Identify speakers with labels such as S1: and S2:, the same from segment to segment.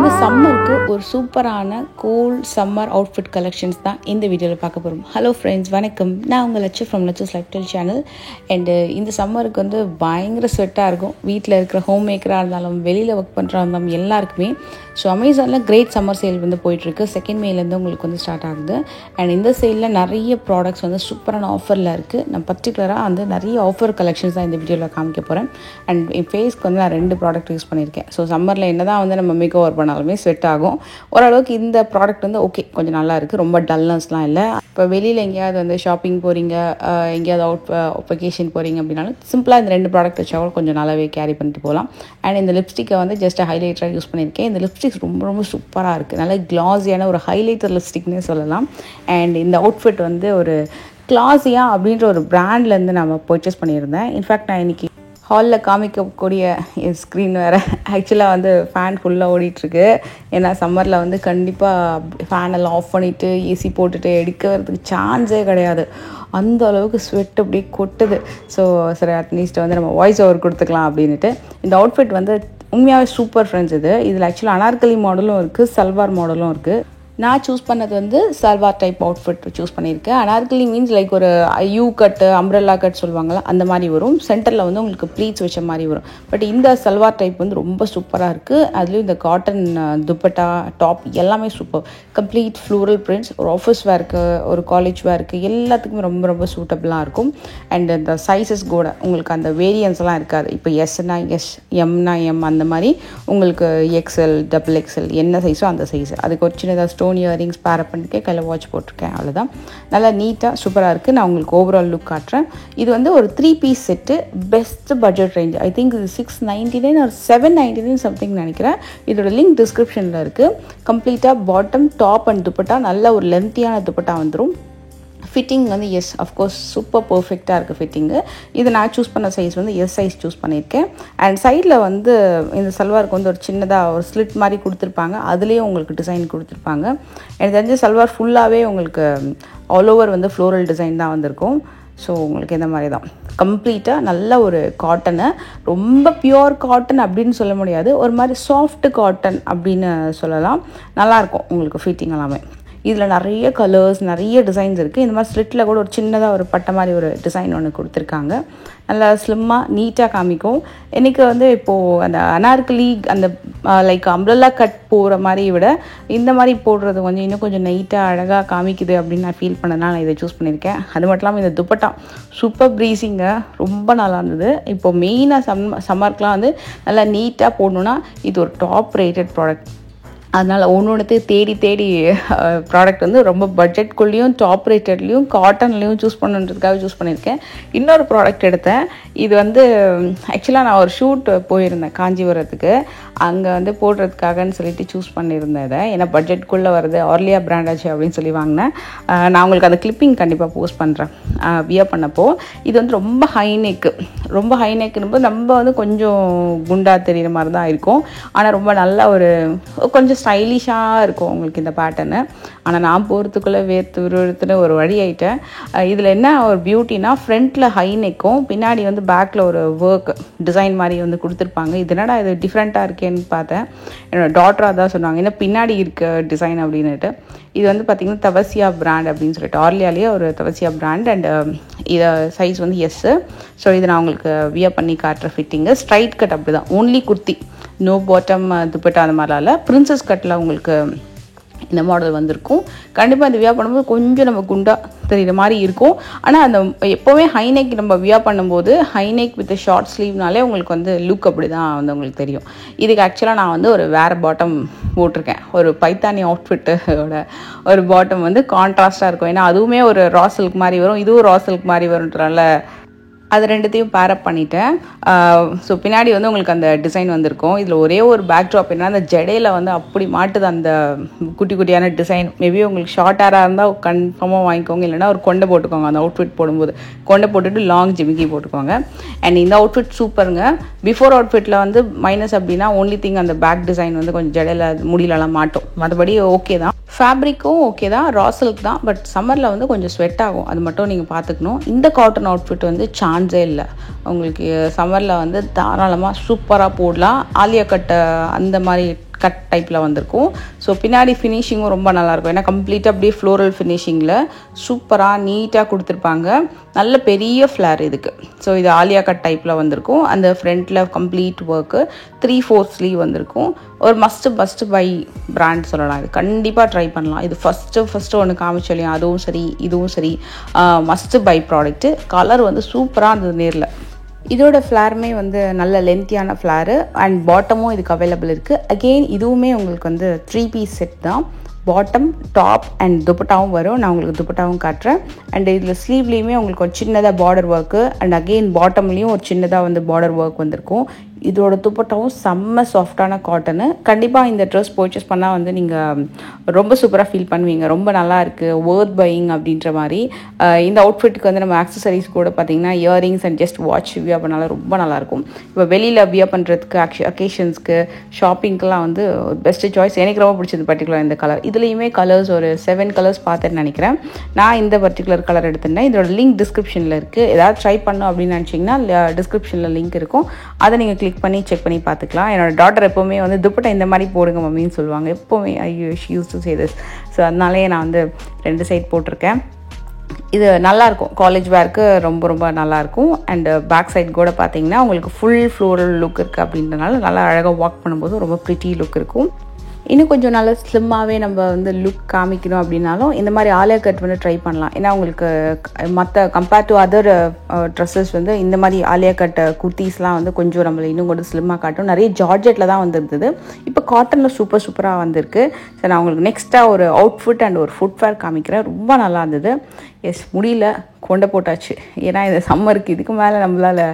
S1: இந்த சம்மருக்கு ஒரு சூப்பரான கூல் சம்மர் அவுட்ஃபிட் கலெக்ஷன்ஸ் தான் இந்த வீடியோவில் பார்க்க போகிறோம். ஹலோ ஃப்ரெண்ட்ஸ், வணக்கம். நான் உங்கள் Lakshu from Lakshu's lifestyle channel. And இந்த சம்மருக்கு வந்து பயங்கர ஸ்வெட்டாக இருக்கும். வீட்டில் இருக்கிற ஹோம் மேக்கராக இருந்தாலும் வெளியில் ஒர்க் பண்ணுறா இருந்தாலும் எல்லாருக்குமே. ஸோ அமேசானில் கிரேட் சம்மர் சேல் வந்து போயிட்டுருக்கு. 2nd மேலேருந்து உங்களுக்கு வந்து ஸ்டார்ட் ஆகுது. அண்ட் இந்த சேலில் நிறைய ப்ராடக்ட்ஸ் வந்து சூப்பரான ஆஃபரில் இருக்குது. நான் பர்டிகுலராக வந்து நிறைய ஆஃபர் கலெக்ஷன்ஸ் தான் இந்த வீடியோவில் காமிக்க போகிறேன். அண்ட் என் ஃபேஸ்க்கு வந்து நான் 2 ப்ராடக்ட் யூஸ் பண்ணியிருக்கேன். ஸோ சம்மரில் என்ன தான் வந்து நம்ம மேக் ஓவர் பண்ணாலுமே ஸ்வெட் ஆகும். ஓரளவுக்கு இந்த ப்ராடக்ட் வந்து ஓகே, கொஞ்சம் நல்லா இருக்குது. ரொம்ப டல்னஸ்லாம் இல்லை. இப்போ வெளியில் எங்கேயாவது வந்து ஷாப்பிங் போகிறீங்க, எங்கேயாவது வெக்கேஷன் போகிறீங்க அப்படின்னாலும் சிம்பிளாக இந்த 2 ப்ராடக்ட் வச்சா கூட கொஞ்சம் நல்லாவே கேரி பண்ணிட்டு போகலாம். அண்ட் இந்த லிப்ஸ்டிக்கை வந்து ஜஸ்ட் ஹைலைட்டராக யூஸ் பண்ணியிருக்கேன். இந்த லிப்ஸ்டிக் ரொம்ப ரொம்ப சூப்பராக இருக்குது. நல்ல கிளாஸியான ஒரு ஹைலைட்டர் லிப்ஸ்டிக்னே சொல்லலாம். அண்ட் இந்த அவுட்ஃபிட் வந்து ஒரு கிளாஸியா அப்படின்ற ஒரு பிராண்ட்லேருந்து நம்ம பர்ச்சேஸ் பண்ணியிருந்தேன். இன்ஃபேக்ட் நான் இன்றைக்கி ஹாலில் காமிக்கக்கூடிய என் ஸ்க்ரீன் வேறு ஆக்சுவலாக வந்து ஃபேன் ஃபுல்லாக ஓடிட்டுருக்கு. ஏன்னா சம்மரில் வந்து கண்டிப்பாக ஃபேனெல்லாம் ஆஃப் பண்ணிவிட்டு ஏசி போட்டுட்டு எடுக்கிறதுக்கு சான்ஸே கிடையாது. அந்த அளவுக்கு ஸ்வெட் அப்படியே கொட்டுது. ஸோ சரி, அட்லீஸ்ட் வந்து நம்ம வாய்ஸ் ஓவர் கொடுத்துக்கலாம் அப்படின்ட்டு இந்த அவுட்ஃபிட் வந்து உண்மையாகவே சூப்பர் ஃப்ரெண்ட்ஸ். இதில் ஆக்சுவலாக அனார்கலி மாடலும் இருக்குது, சல்வார் மாடலும் இருக்குது. நான் சூஸ் பண்ணது வந்து சல்வார் டைப் அவுட்ஃபிட் சூஸ் பண்ணியிருக்கேன். அனார்கலி மீன்ஸ் லைக் ஒரு யூ கட்டு, அம்ப்ரெல்லா கட் சொல்லுவாங்கள்ல, அந்த மாதிரி வரும். சென்டரில் வந்து உங்களுக்கு ப்ளீட்ஸ் வச்ச மாதிரி வரும். பட் இந்த சல்வார் டைப் வந்து ரொம்ப சூப்பராக இருக்குது. அதுலேயும் இந்த காட்டன் துப்பட்டா, டாப் எல்லாமே சூப்பர். Complete floral prints. ஒரு ஆஃபீஸ் வேருக்கு, ஒரு காலேஜ் வேருக்கு, எல்லாத்துக்குமே ரொம்ப ரொம்ப சூட்டபுளாக இருக்கும். அண்ட் இந்த சைஸஸ் கூட உங்களுக்கு அந்த வேரியன்ஸ்லாம் இருக்காது. இப்போ எஸ்னா எஸ், எம்னா எம், அந்த மாதிரி உங்களுக்கு XL, XXL என்ன சைஸோ அந்த சைஸ். அதுக்கு ஒரு சின்னதாக ஸ்டோன் இயரிங்ஸ் பேரப் பண்ணிருக்கேன், கையில் வாட்ச் போட்டிருக்கேன். அவ்வளோதான். நல்லா நீட்டாக சூப்பராக இருக்குது. நான் உங்களுக்கு ஓவரால் லுக் காட்டுறேன். இது வந்து ஒரு 3 piece set. Best budget range. I think இது 699 or 799 சம்திங் நினைக்கிறேன். இதோட லிங்க் டிஸ்கிரிப்ஷனில் இருக்குது. கம்ப்ளீட்டாக பாட்டம், டாப் அண்ட் துப்பட்டா நல்ல ஒரு லென்த்தியான துப்பட்டா வந்துடும். ஃபிட்டிங் வந்து எஸ், அஃப்கோர்ஸ் சூப்பர் பர்ஃபெக்டாக இருக்குது ஃபிட்டிங்கு. இது நான் சூஸ் பண்ண சைஸ் வந்து எஸ் சைஸ் சூஸ் பண்ணியிருக்கேன். அண்ட் சைடில் வந்து இந்த சல்வாருக்கு வந்து ஒரு சின்னதாக ஒரு ஸ்லிட் மாதிரி கொடுத்துருப்பாங்க. அதுலேயும் உங்களுக்கு டிசைன் கொடுத்துருப்பாங்க. எனக்கு தெரிஞ்ச சல்வார் ஃபுல்லாகவே உங்களுக்கு ஆல் ஓவர் வந்து ஃப்ளோரல் டிசைன் தான் வந்திருக்கும். ஸோ உங்களுக்கு இந்த மாதிரி தான் கம்ப்ளீட்டாக நல்ல ஒரு காட்டனு. ரொம்ப பியூர் காட்டன் அப்படின்னு சொல்ல முடியாது, ஒரு மாதிரி சாஃப்ட் காட்டன் அப்படின்னு சொல்லலாம். நல்லாயிருக்கும் உங்களுக்கு ஃபிட்டிங் எல்லாமே. இதில் நிறைய கலர்ஸ், நிறைய டிசைன்ஸ் இருக்குது. இந்த மாதிரி ஸ்லிட்டில் கூட ஒரு சின்னதாக ஒரு பட்டை மாதிரி ஒரு டிசைன் ஒன்று கொடுத்துருக்காங்க. நல்லா ஸ்லிம்மாக நீட்டாக காமிக்கும். எனக்கு வந்து இப்போது அந்த அனார்கலி அந்த லைக் அம்ப்ரெல்லா கட் போகிற மாதிரி விட இந்த மாதிரி போடுறது கொஞ்சம் இன்னும் கொஞ்சம் நீட்டாக அழகாக காமிக்குது அப்படின்னு நான் ஃபீல் பண்ணதுனால நான் இதை சூஸ் பண்ணியிருக்கேன். அது மட்டும் இல்லாமல் இந்த துப்பட்டா சூப்பர் ப்ரீஸிங்க, ரொம்ப நல்லா இருந்தது. இப்போது மெயினாக சம்மருக்குலாம் வந்து நல்லா நீட்டாக போடணுன்னா இது ஒரு டாப் ரேட்டட் ப்ராடக்ட். அதனால் ஒன்று தேடி ப்ராடக்ட் வந்து ரொம்ப பட்ஜெட்குள்ளேயும் டாப் ரேட்டட்லேயும் காட்டன்லேயும் சூஸ் பண்ணுன்றதுக்காக சூஸ் பண்ணியிருக்கேன். இன்னொரு ப்ராடக்ட் எடுத்தேன். இது வந்து ஆக்சுவலாக நான் ஒரு ஷூட் போயிருந்தேன் காஞ்சிபுரத்துக்கு. அங்கே வந்து போடுறதுக்காகன்னு சொல்லிட்டு சூஸ் பண்ணியிருந்தேன். இதை ஏன்னா பட்ஜெட்குள்ளே வருது, ஆர்லியா பிராண்டாச்சு அப்படின்னு சொல்லி வாங்கினேன். நான் உங்களுக்கு அந்த கிளிப்பிங் கண்டிப்பாக போஸ்ட் பண்ணுறேன் வியர் பண்ணப்போ. இது வந்து ரொம்ப ஹைநெக்குன்னு நம்ம வந்து கொஞ்சம் குண்டா தெரிகிற மாதிரி தான் இருக்கும். ஆனால் ரொம்ப நல்ல ஒரு கொஞ்சம் ஸ்டைலிஷாக இருக்கும் உங்களுக்கு இந்த பேட்டர்னு. ஆனால் நான் போகிறதுக்குள்ளே வேர்த்துன்னு ஒரு வழி ஆகிட்டேன். இதில் என்ன ஒரு பியூட்டினா, ஃப்ரண்ட்டில் ஹைநெக்கும் பின்னாடி வந்து பேக்கில் ஒரு ஒர்க் டிசைன் மாதிரி வந்து கொடுத்துருப்பாங்க. இது என்னடா இது டிஃப்ரெண்ட்டாக இருக்கேன்னு பார்த்தேன். என்னோடய டாட்டராக தான் சொன்னாங்க என்ன பின்னாடி இருக்க டிசைன் அப்படின்னுட்டு. இது வந்து பார்த்திங்கன்னா தவசியா பிராண்ட் அப்படின்னு சொல்லிட்டு ஆர்லியாலேயே ஒரு தவசியா பிராண்ட். அண்ட் இதை சைஸ் வந்து எஸ்ஸு. ஸோ இதை நான் உங்களுக்கு வியர் பண்ணி காட்டுற ஃபிட்டிங்கு. ஸ்ட்ரைட் கட் அப்படி தான், only kurti, no bottom dupatta அந்த மாதிரிலாம் இல்லை. பிரின்சஸ் கட்டில் உங்களுக்கு இந்த மாடல் வந்திருக்கும். கண்டிப்பாக இந்த வியர் பண்ணும்போது கொஞ்சம் நம்ம குண்டாக தெரிகிற மாதிரி இருக்கும். ஆனால் அந்த எப்போவுமே ஹைநெக் நம்ம வியர் பண்ணும்போது ஹைநெக் வித் ஷார்ட் ஸ்லீவ்னாலே உங்களுக்கு வந்து லுக் அப்படி தான் வந்து உங்களுக்கு தெரியும். இதுக்கு ஆக்சுவலாக நான் வந்து ஒரு வேறு பாட்டம் போட்டிருக்கேன். ஒரு பைத்தானி அவுட்ஃபிட்டோட ஒரு பாட்டம் வந்து கான்ட்ராஸ்டாக இருக்கும். ஏன்னா அதுவுமே ஒரு ரா சில்க் மாதிரி வரும், இதுவும் ரா சில்க் மாதிரி வரும்ன்றனால அது 2த்தையும் பேரப் பண்ணிட்டேன். ஸோ பின்னாடி வந்து உங்களுக்கு அந்த டிசைன் வந்திருக்கும். இதில் ஒரே ஒரு பேக் ட்ராப் என்ன, அந்த ஜடையில் வந்து அப்படி மாட்டுது அந்த குட்டி குட்டியான டிசைன். மேபி உங்களுக்கு ஷார்ட் ஹேராக இருந்தால் கன்ஃபார்மாக வாங்கிக்கோங்க, இல்லைனா ஒரு கொண்டை போட்டுக்கோங்க. அந்த அவுட்ஃபிட் போடும்போது கொண்டை போட்டுட்டு லாங் ஜிமிக்கி போட்டுக்கோங்க. அண்ட் இந்த அவுட்ஃபிட் சூப்பருங்க. பிஃபோர் அவுட்ஃபிட்டில் வந்து மைனஸ் அப்படின்னா ஒன்லி திங் அந்த பேக் டிசைன் வந்து கொஞ்சம் ஜடையில் முடியலலாம் மாட்டோம். மற்றபடி ஓகே தான். ஃபேப்ரிக்கும் ஓகே தான், ரா சில்க் தான். பட் சம்மரில் வந்து கொஞ்சம் ஸ்வெட் ஆகும், அது மட்டும் நீங்கள் பார்த்துக்கணும். இந்த காட்டன் அவுட்ஃபிட் வந்து சான்ஸே இல்லை. உங்களுக்கு சம்மரில் வந்து தாராளமாக சூப்பராக போடலாம். ஆலியா கட்டை அந்த மாதிரி கட் டைப்பில் வந்திருக்கும். ஸோ பின்னாடி ஃபினிஷிங்கும் ரொம்ப நல்லாயிருக்கும். ஏன்னா கம்ப்ளீட்டாக அப்படியே ஃப்ளோரல் ஃபினிஷிங்கில் சூப்பராக நீட்டாக கொடுத்துருப்பாங்க. நல்ல பெரிய ஃப்ளார் இதுக்கு. ஸோ இது ஆலியா கட் டைப்பில் வந்திருக்கும். அந்த ஃப்ரண்ட்டில் கம்ப்ளீட் ஒர்க்கு 3/4 ஸ்லீவ் வந்திருக்கும். ஒரு மஸ்ட் பை பிராண்ட் சொல்லலாம். இது கண்டிப்பாக ட்ரை பண்ணலாம். இது ஃபஸ்ட்டு ஒன்று காமிச்சலையும் அதுவும் சரி இதுவும் சரி மஸ்ட் பை ப்ராடக்ட்டு. கலர் வந்து சூப்பராக இருந்தது நேரில். இதோட ஃப்ளாருமே வந்து நல்ல லென்த்தியான ஃப்ளாரு அண்ட் பாட்டமும் இதுக்கு அவைலபிள் இருக்குது. அகெயின் இதுவுமே உங்களுக்கு வந்து 3 பீஸ் செட் தான். பாட்டம், டாப் அண்ட் துப்பட்டாவும் வரும். நான் உங்களுக்கு துப்பட்டாவும் காட்டுறேன். அண்ட் இதில் ஸ்லீவ்லேயுமே உங்களுக்கு ஒரு சின்னதாக பார்டர் ஒர்க்கு அண்ட் அகெயின் பாட்டம்லேயும் ஒரு சின்னதாக வந்து பார்டர் ஒர்க் வந்திருக்கும். இதோட துப்பட்டாவும் செம்ம சாஃப்டான காட்டனு. கண்டிப்பாக இந்த ட்ரெஸ் பர்ச்சேஸ் பண்ணால் வந்து நீங்கள் ரொம்ப சூப்பராக ஃபீல் பண்ணுவீங்க. ரொம்ப நல்லா இருக்குது, ஒர்த் பையிங் அப்படின்ற மாதிரி. இந்த அவுட்ஃபிட்டுக்கு வந்து நம்ம ஆக்சசரிஸ் கூட பார்த்திங்கன்னா earrings and just watch wear பண்ணாலும் ரொம்ப நல்லாயிருக்கும். இப்போ வெளியில் வியர் பண்ணுறதுக்கு அக்கேஷன்ஸ்க்கு ஷாப்பிங்க்கெலாம் வந்து பெஸ்ட்டு சாய்ஸ். எனக்கு ரொம்ப பிடிச்சது பர்டிகுலர் இந்த கலர். இதுலேயுமே கலர்ஸ் ஒரு 7 கலர்ஸ் பார்த்தேன்னு நினைக்கிறேன். நான் இந்த பர்டிகுலர் கலர் எடுத்துட்டேன். இதோட லிங்க் டிஸ்கிரிப்ஷனில் இருக்குது. ஏதாவது ட்ரை பண்ணோம் அப்படின்னு நினச்சிங்கன்னா டிஸ்கிரிப்ஷனில் லிங்க் இருக்கும். அதை நீங்கள் கிளிக் பண்ணி செக் பண்ணி பார்த்துக்கலாம். என்னோடய டாட்டர் எப்போவுமே வந்து துப்பட்டா இந்த மாதிரி போடுங்க மம்மின்னு சொல்லுவாங்க. எப்போவுமே she use to say this. So அதனாலே நான் வந்து 2 சைட் போட்டிருக்கேன். இது நல்லாயிருக்கும். காலேஜ் வேருக்கு ரொம்ப ரொம்ப நல்லாயிருக்கும். அண்டு பேக் சைட் கூட பார்த்தீங்கன்னா உங்களுக்கு ஃபுல் ஃப்ளோரல் லுக் இருக்குது. அப்படின்றனால நல்லா அழகாக வாக் பண்ணும்போது ரொம்ப ப்ரிட்டி லுக் இருக்கும். இன்னும் கொஞ்சம் நல்லா ஸ்லிம்மாகவே நம்ம வந்து லுக் காமிக்கணும் அப்படின்னாலும் இந்த மாதிரி ஆலியா கட் வந்து ட்ரை பண்ணலாம். ஏன்னா உங்களுக்கு மற்ற கம்பேர்ட் டு அதர் ட்ரெஸ்ஸஸ் வந்து இந்த மாதிரி ஆலியா கட் குர்த்திஸ்லாம் வந்து கொஞ்சம் நம்மளை இன்னும் கொஞ்சம் ஸ்லிம்மாக காட்டும். நிறைய ஜார்ஜெட்டில் தான் வந்துருந்தது. இப்போ காட்டனில் சூப்பராக வந்திருக்கு. ஸோ நான் உங்களுக்கு நெக்ஸ்ட்டாக ஒரு அவுட்ஃபிட் அண்ட் ஒரு ஃபுட்வேர் காமிக்கிறேன். ரொம்ப நல்லா இருந்தது. எஸ், முடியல, கொண்டை போட்டாச்சு. ஏன்னா இது சம்மருக்கு இதுக்கு மேலே நம்மளால்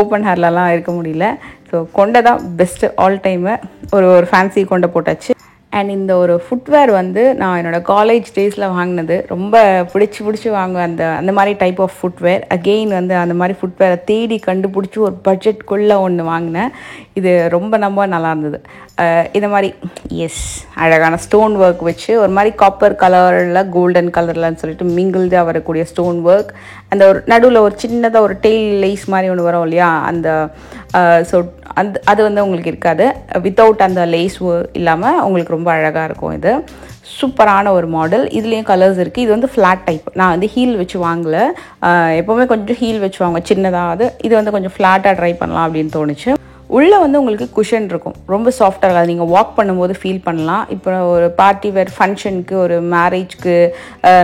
S1: ஓப்பன் ஹேர்லலாம் இருக்க முடியல. ஸோ கொண்டை தான் பெஸ்ட்டு ஆல் டைமு. ஒரு ஃபேன்சி கொண்டை போட்டாச்சு. அண்ட் இந்த ஒரு ஃபுட்வேர் வந்து நான் என்னோடய காலேஜ் டேஸில் வாங்கினது. ரொம்ப பிடிச்சி வாங்குவேன் அந்த மாதிரி டைப் ஆஃப் ஃபுட்வேர். அகெயின் வந்து அந்த மாதிரி ஃபுட்வேரை தேடி கண்டுபிடிச்சி ஒரு பட்ஜெட்குள்ளே ஒன்று வாங்கினேன். இது ரொம்ப நல்லா இருந்தது. இந்த மாதிரி அழகான ஸ்டோன் ஒர்க் வச்சு ஒரு மாதிரி காப்பர் கலரில் கோல்டன் கலர்லன்னு சொல்லிட்டு மிங்கிள்டாக வரக்கூடிய ஸ்டோன் ஒர்க். அந்த ஒரு நடுவில் ஒரு சின்னதாக ஒரு டெய்ல் லேஸ் மாதிரி ஒன்று வரும் இல்லையா, அந்த ஸோ அது வந்து உங்களுக்கு இருக்காது. வித்தவுட் அந்த லேஸ் இல்லாமல் உங்களுக்கு ரொம்ப அழகாக இருக்கும். இது சூப்பரான ஒரு மாடல். இதுலேயும் கலர்ஸ் இருக்குது. இது வந்து ஃப்ளாட் டைப். நான் வந்து ஹீல் வச்சு வாங்கலை. எப்போவுமே கொஞ்சம் ஹீல் வச்சு வாங்க சின்னதாக. இது வந்து கொஞ்சம் ஃப்ளாட்டாக ட்ரை பண்ணலாம் அப்படின்னு தோணுச்சு. உள்ளே வந்து உங்களுக்கு குஷன் இருக்கும். ரொம்ப சாஃப்டாக இருக்காது. நீங்கள் வாக் பண்ணும்போது ஃபீல் பண்ணலாம். இப்போ ஒரு பார்ட்டி வேர் ஃபங்க்ஷனுக்கு, ஒரு மேரேஜ்க்கு,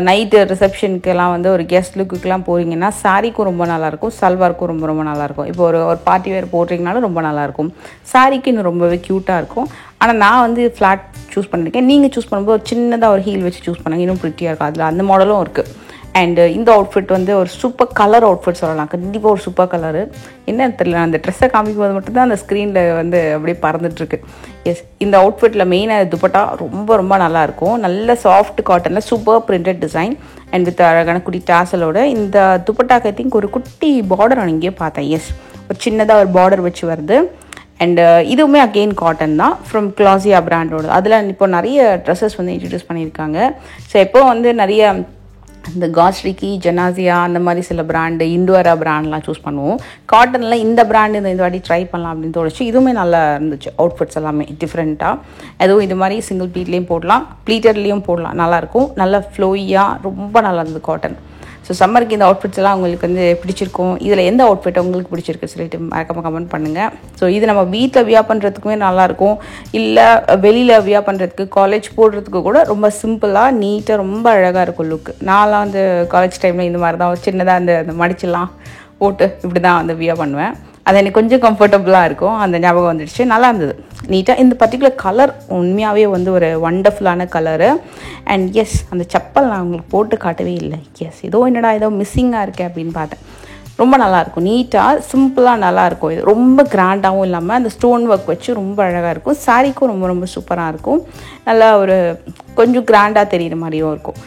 S1: நைட்டு ரிசப்ஷனுக்கெல்லாம் வந்து ஒரு கெஸ்ட் லுக்குக்கெலாம் போகிறீங்கன்னா சாரீக்கும் ரொம்ப நல்லாயிருக்கும், சல்வாருக்கும் ரொம்ப நல்லாயிருக்கும். இப்போ ஒரு பார்ட்டி வேர் போடுறீங்கனாலும் ரொம்ப நல்லாயிருக்கும். சாரீக்கு இன்னும் ரொம்பவே க்யூட்டாக இருக்கும். ஆனால் நான் வந்து ஃப்ளாட் சூஸ் பண்ணியிருக்கேன். நீங்கள் சூஸ் பண்ணும்போது ஒரு சின்னதாக ஒரு ஹீல் வச்சு சூஸ் பண்ணுங்க, இன்னும் ப்ரிட்டியாக இருக்கும். அதில் அந்த மாடலும் இருக்குது. அண்டு இந்த அவுட்ஃபிட் வந்து ஒரு சூப்பர் கலர் அவுட்ஃபிட் சொல்லலாம். கண்டிப்பாக ஒரு சூப்பர் கலரு. என்னன்னு தெரியல, அந்த ட்ரெஸ்ஸை காமிக்கும்போது மட்டும்தான் அந்த ஸ்க்ரீனில் வந்து அப்படியே பறந்துட்டுருக்கு. எஸ், இந்த அவுட்ஃபிட்டில் மெயினாக துப்பட்டா ரொம்ப நல்லாயிருக்கும். நல்ல சாஃப்ட் காட்டனில் super printed design and with அழகான குட்டி டாசலோட. இந்த துப்பட்டாக்கு ஐ திங்க் ஒரு குட்டி பார்டர் நான் இங்கேயே பார்த்தேன். எஸ், ஒரு சின்னதாக ஒரு பார்டர் வச்சு வருது. அண்டு இதுவுமே அகெயின் காட்டன் தான், ஃப்ரம் கிளாசியா பிராண்டோட. அதில் இப்போ நிறைய ட்ரெஸ்ஸஸ் வந்து இன்ட்ரடியூஸ் பண்ணியிருக்காங்க. ஸோ எப்போ வந்து நிறைய இந்த காஸ்ட்ரிக்கி, ஜெனாசியா அந்த மாதிரி சில பிராண்டு, இண்டோரா பிராண்ட்லாம் சூஸ் பண்ணுவோம். காட்டனில் இந்த பிராண்டு இந்த வாட்டி ட்ரை பண்ணலாம் அப்படின்னு தோணுச்சு. இதுவுமே நல்லா இருந்துச்சு. அவுட்ஃபிட்ஸ் எல்லாமே டிஃப்ரெண்ட்டாக. அதுவும் இது மாதிரி சிங்கிள் ப்ளீட்லேயும் போடலாம், ப்ளீட்டர்லேயும் போடலாம். நல்லாயிருக்கும். நல்லா ஃப்ளோயியாக ரொம்ப நல்லா இருந்தது காட்டன். ஸோ சம்மருக்கு இந்த அவுட்ஃபிட்ஸ் எல்லாம் உங்களுக்கு வந்து பிடிச்சிருக்கும். இதில் எந்த அவுட்ஃபிட் உங்களுக்கு பிடிச்சிருக்கு சொல்லிட்டு மறக்காம கமெண்ட் பண்ணுங்கள். ஸோ இது நம்ம வீட்டில் வியர் பண்ணுறதுக்குமே நல்லாயிருக்கும். இல்லை வெளியில் வியர் பண்ணுறதுக்கு, காலேஜ் போடுறதுக்கு கூட ரொம்ப சிம்பிளாக நீட்டாக ரொம்ப அழகாக இருக்கும் லுக். நான்லாம் வந்து காலேஜ் டைமில் இந்த மாதிரி தான் சின்னதாக அந்த மடிச்செல்லாம் போட்டு இப்படி தான் வந்து வியர் பண்ணுவேன். அது எனக்கு கொஞ்சம் கம்ஃபர்டபுளாக இருக்கும். அந்த ஞாபகம் வந்துடுச்சு. நல்லா இருந்தது நீட்டாக. இந்த பர்டிகுலர் கலர் உண்மையாகவே வந்து ஒரு வண்டர்ஃபுல்லான கலரு. அண்ட் எஸ், அந்த செப்பல் நான் உங்களுக்கு போட்டு காட்டவே இல்லை. எஸ், ஏதோ மிஸ்ஸிங்காக இருக்கே அப்படின்னு பார்த்தேன். ரொம்ப நல்லாயிருக்கும். நீட்டாக சிம்பிளாக நல்லாயிருக்கும். இது ரொம்ப கிராண்டாகவும் இல்லாமல் அந்த ஸ்டோன் ஒர்க் வச்சு ரொம்ப அழகாக இருக்கும். சாரீக்கும் ரொம்ப சூப்பராக இருக்கும். நல்லா ஒரு கொஞ்சம் கிராண்டாக தெரிகிற மாதிரியும் இருக்கும்.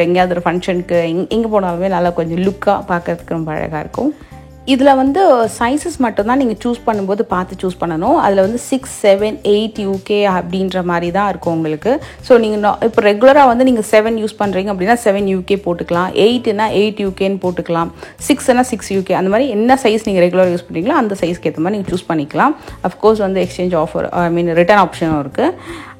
S1: எங்கேயாவது ஒரு ஃபங்க்ஷனுக்கு எங்கே போனாலுமே நல்லா கொஞ்சம் லுக்காக பார்க்கறதுக்கு ரொம்ப அழகாக இருக்கும். இதில் வந்து சைஸஸ் மட்டும்தான் நீங்கள் சூஸ் பண்ணும்போது பார்த்து சூஸ் பண்ணணும். அதில் வந்து 6, 7, 8 UK அப்படின்ற மாதிரி தான் இருக்கும் உங்களுக்கு. ஸோ நீங்கள் இப்போ ரெகுலராக வந்து நீங்கள் 7 யூஸ் பண்ணுறீங்க அப்படின்னா 7 UK போட்டுக்கலாம், 8னா 8 UKன்னு போட்டுக்கலாம், 6னா 6 UK, அந்த மாதிரி என்ன சைஸ் நீங்கள் ரெகுலராக யூஸ் பண்ணுறீங்களோ அந்த சைஸ்க்கு ஏற்ற மாதிரி நீங்கள் சூஸ் பண்ணிக்கலாம். அஃப்கோர்ஸ் வந்து எக்ஸ்சேஞ்ச் ஆஃபர் ரிட்டர்ன் ஆப்ஷனும் இருக்குது.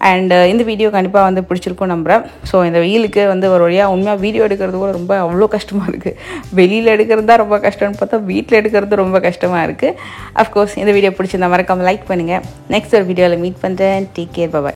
S1: அண்ட் இந்த வீடியோ கண்டிப்பாக வந்து பிடிச்சிருக்கும் நம்புகிறேன். ஸோ இந்த வெயிலுக்கு வந்து ஒரு வழியாக உண்மையாக வீடியோ எடுக்கிறது கூட ரொம்ப அவ்வளோ கஷ்டமாக இருக்குது. வெளியில் எடுக்கிறது தான் ரொம்ப கஷ்டம்னு பார்த்தா வீட்டில் எடுக்கிறது ரொம்ப கஷ்டமாக இருக்குது. அஃப்கோர்ஸ் இந்த வீடியோ பிடிச்சிருந்தா மறக்காமல் லைக் பண்ணுங்கள். நெக்ஸ்ட் ஒரு வீடியோவில் மீட் பண்ணுறேன். Take care, by.